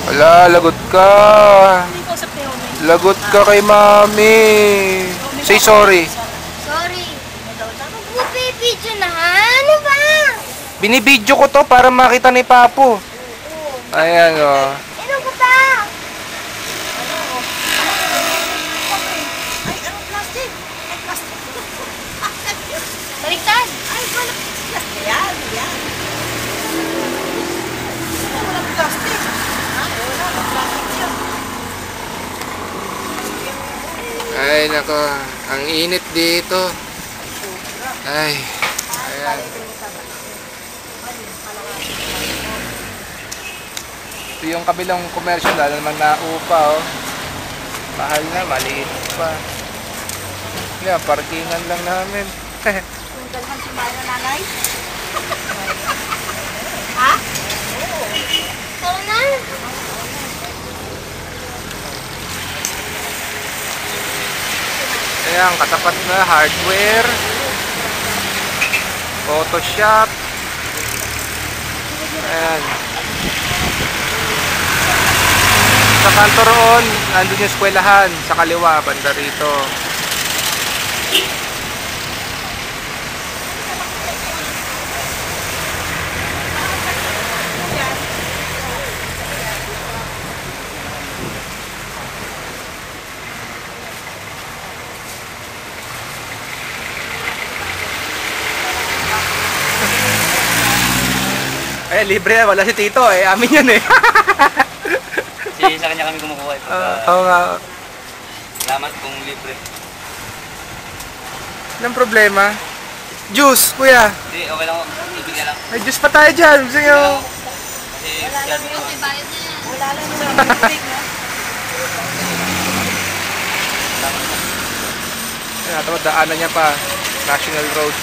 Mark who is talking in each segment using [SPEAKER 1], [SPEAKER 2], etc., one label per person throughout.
[SPEAKER 1] Wala, lagot ka.
[SPEAKER 2] Hindi ko usap ni Ome.
[SPEAKER 1] Lagot ka kay mami. Say sorry.
[SPEAKER 3] Sorry. Video na. Ano ba?
[SPEAKER 1] Binibidyo ko to para makita ni Papo. Ayan o.
[SPEAKER 3] Ano ko ba?
[SPEAKER 2] Ay, ano plastic? Ay, plastic.
[SPEAKER 3] Baliktad.
[SPEAKER 2] Ay, wala plastic. Yan, yan. Walang plastic. Ay, wala plastic yun.
[SPEAKER 1] Ay, nako. Ang init dito. Ay. Ayan. Ito yung kabilang commercial. Lalo naman naupa, oh. Mahal na, maliit pa. Yan, parkingan lang namin.
[SPEAKER 2] Kung dalhan si Mara nanay. Ha?
[SPEAKER 3] Tara na.
[SPEAKER 1] Ayan, katapat na hardware. Photoshop. Ayan. Sa kanto roon, nandun yung eskwelahan. Sa kaliwa, banda rito. Eh, libre na. Wala si Tito eh. Amin yun eh.
[SPEAKER 4] Kasi sa kanya kami kumukuha.
[SPEAKER 1] Oo nga.
[SPEAKER 4] Salamat kung libre.
[SPEAKER 1] Anong problema? Juice, kuya.
[SPEAKER 4] Hindi, okay lang ako. Ibigay lang.
[SPEAKER 1] May juice pa tayo dyan. Gusto nyo?
[SPEAKER 4] Kasi sabi ko.
[SPEAKER 3] Bayad na yan.
[SPEAKER 2] Wala lang sa bibig, no?
[SPEAKER 1] Ayan, ito, daanan niya pa. National Road.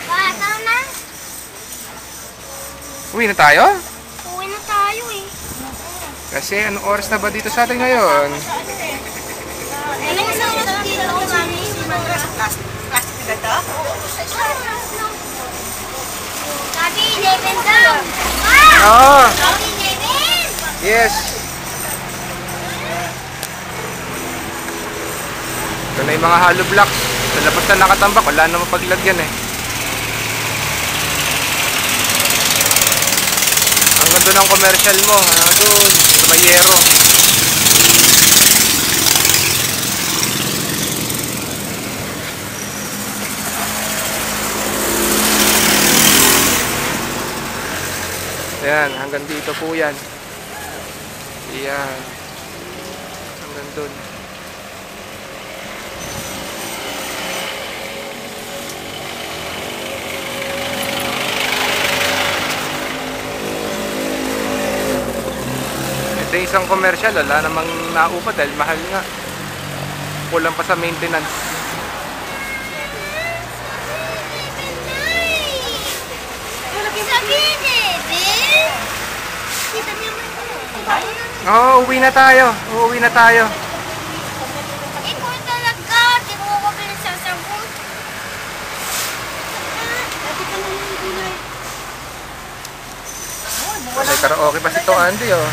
[SPEAKER 3] Pa, tara na.
[SPEAKER 1] Uwi na tayo?
[SPEAKER 3] Uwi na tayo eh.
[SPEAKER 1] Kasi anong oras na ba dito sa atin ngayon?
[SPEAKER 3] Ano yung sa oras dito, mami?
[SPEAKER 2] Plastic na ito?
[SPEAKER 3] Sabi, 11 daw.
[SPEAKER 1] Oo.
[SPEAKER 3] Sabi, 11.
[SPEAKER 1] Yes. Ito na yung mga hollow blocks. Sa labas na nakatambak, wala na mapaglagyan eh. Ang ganda ng commercial mo. Doon, sa Mayero. Ayan, hanggang dito po yan. Ayan. Hanggang doon. Ito yung isang commercial, wala namang naupa dahil mahal nga. Kulang pa sa maintenance.
[SPEAKER 3] Sabi, 11. Kita niyo man.
[SPEAKER 1] Oo, uwi na tayo. Uuwi na tayo.
[SPEAKER 3] Ikaw talaga. Di ko ako pinagsasagot.
[SPEAKER 2] Dati ka naman yung gulay.
[SPEAKER 1] May karaoke pa si to Andy, oh.